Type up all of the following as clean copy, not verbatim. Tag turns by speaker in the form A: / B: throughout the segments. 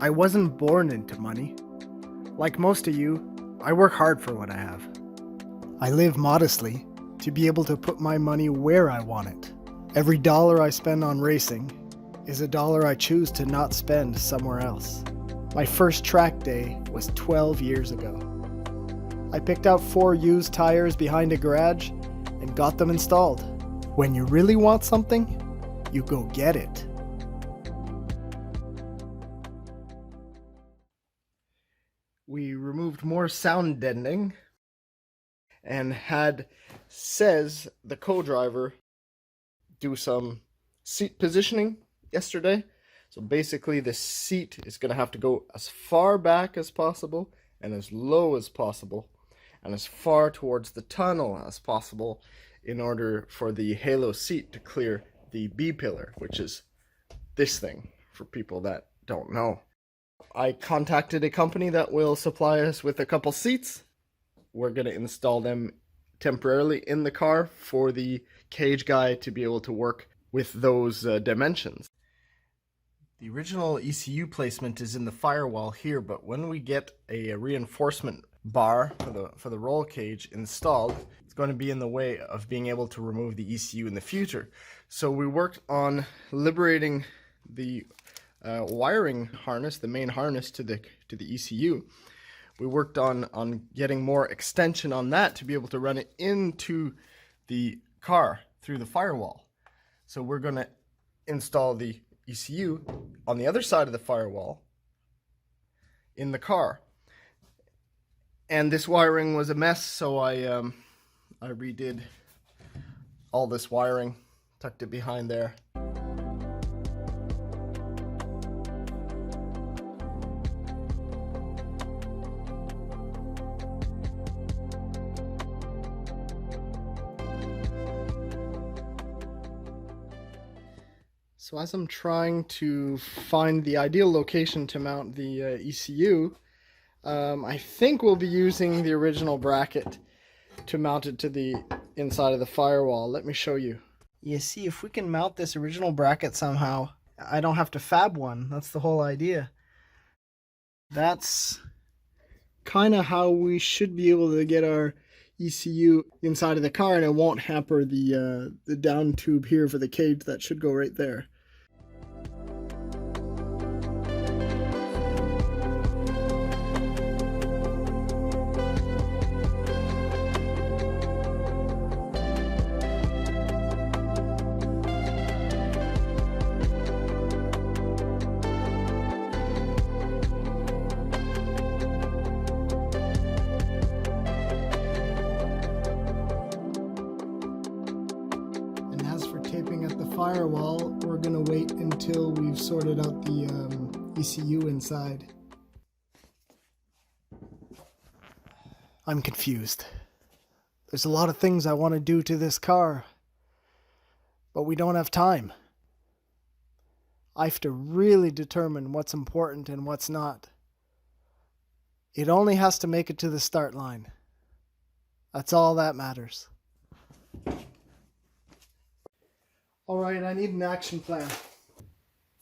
A: I wasn't born into money. Like most of you, I work hard for what I have. I live modestly to be able to put my money where I want it. Every dollar I spend on racing is a dollar I choose to not spend somewhere else. My first track day was 12 years ago. I picked out 4 used tires behind a garage and got them installed. When you really want something, you go get it. We removed more sound deadening and had Says, the co-driver, do some seat positioning yesterday. So basically the seat is going to have to go as far back as possible and as low as possible and as far towards the tunnel as possible in order for the halo seat to clear the B-pillar, which is this thing for people that don't know. I contacted a company that will supply us with a couple seats. We're going to install them temporarily in the car for the cage guy to be able to work with those dimensions. The original ECU placement is in the firewall here, but when we get a reinforcement bar for the roll cage installed, it's going to be in the way of being able to remove the ECU in the future. So we worked on liberating the wiring harness, the main harness to the ECU. We worked on getting more extension on that to be able to run it into the car through the firewall. So we're going to install the ECU on the other side of the firewall in the car. And this wiring was a mess, so I redid all this wiring, tucked it behind there. So as I'm trying to find the ideal location to mount the ECU, I think we'll be using the original bracket to mount it to the inside of the firewall. Let me show you. You see, if we can mount this original bracket somehow, I don't have to fab one. That's the whole idea. That's kind of how we should be able to get our ECU inside of the car, and it won't hamper the down tube here for the cage that should go right there. Taping at the firewall, we're going to wait until we've sorted out the ECU inside. I'm confused. There's a lot of things I want to do to this car, but we don't have time. I have to really determine what's important and what's not. It only has to make it to the start line. That's all that matters. Alright, I need an action plan.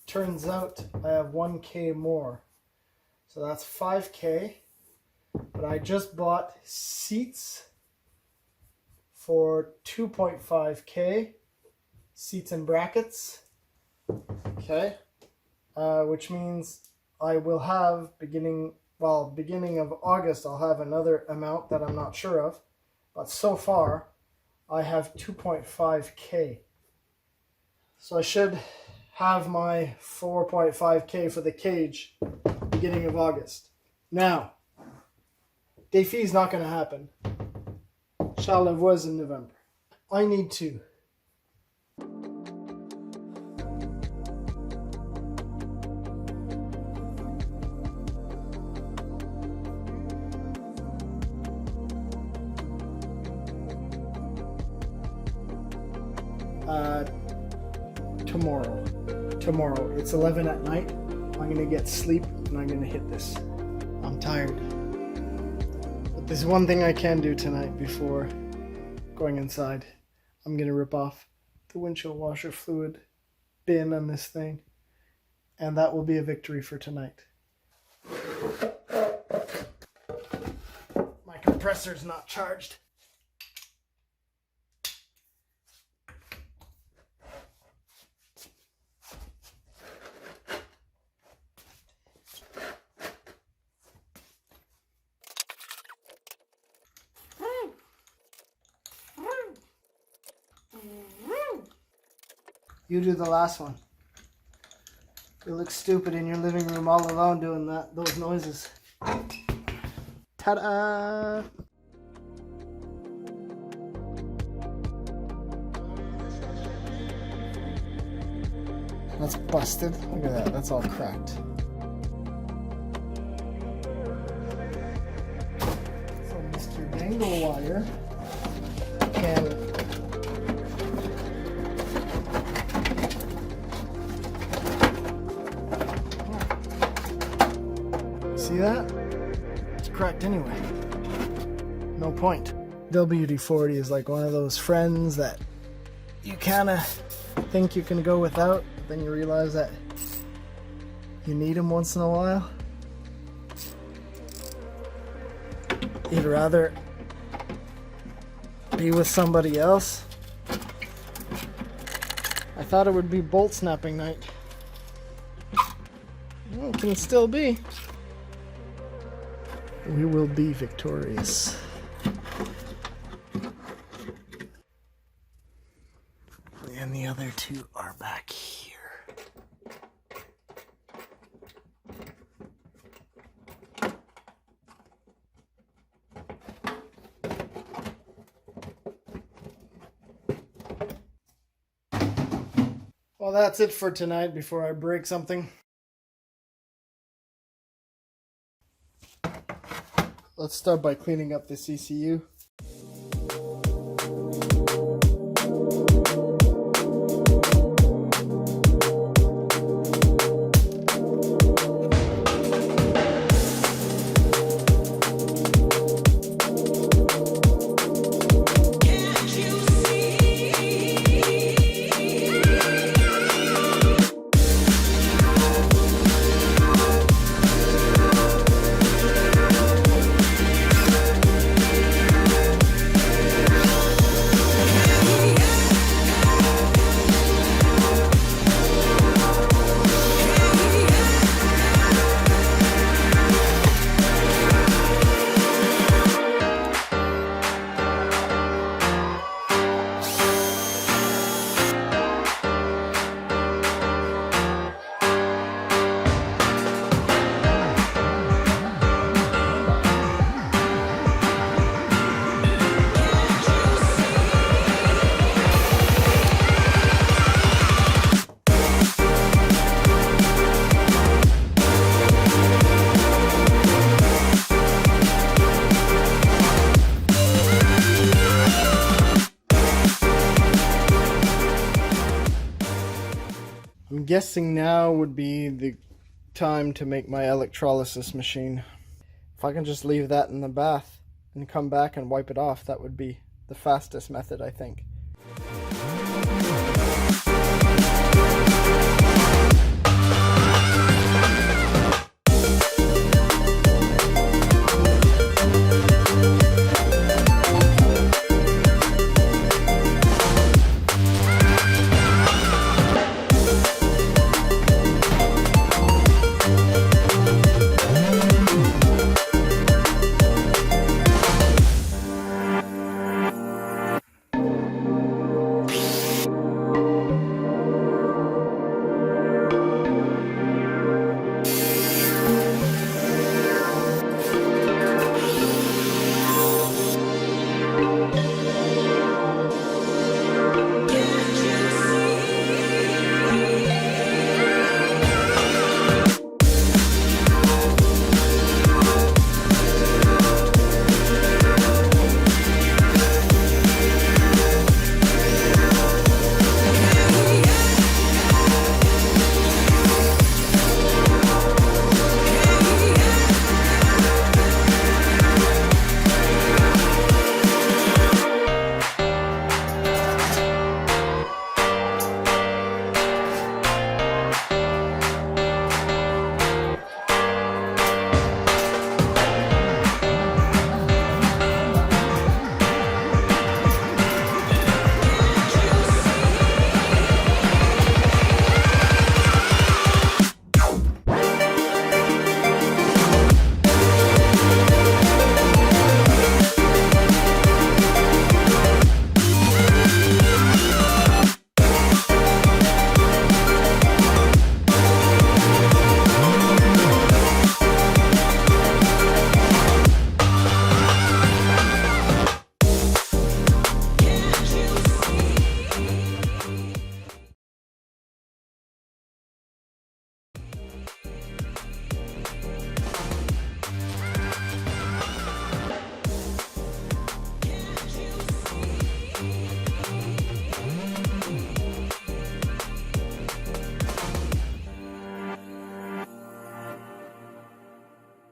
A: Turns out I have 1K more. So that's 5K. But I just bought seats for 2.5K. Seats and brackets. Okay. Which means I will have beginning of August, I'll have another amount that I'm not sure of. But so far, I have 2.5K. So I should have my 4.5K for the cage beginning of August. Now, défi is not going to happen. Charles was in November. I need to tomorrow. It's 11 at night. I'm gonna get sleep and I'm gonna hit this. I'm tired. But there's one thing I can do tonight before going inside. I'm gonna rip off the windshield washer fluid bin on this thing, and that will be a victory for tonight. My compressor's not charged. You do the last one. You look stupid in your living room all alone doing those noises. Ta-da! That's busted. Look at that. That's all cracked. So Mr. Dangle Wire can see that? It's cracked anyway. No point. WD-40 is like one of those friends that you kind of think you can go without, but then you realize that you need them once in a while. You'd rather be with somebody else. I thought it would be bolt snapping night. Well, it can still be. We will be victorious. And the other two are back here. Well, that's it for tonight before I break something. Let's start by cleaning up this ECU. I'm guessing now would be the time to make my electrolysis machine. If I can just leave that in the bath and come back and wipe it off, that would be the fastest method, I think.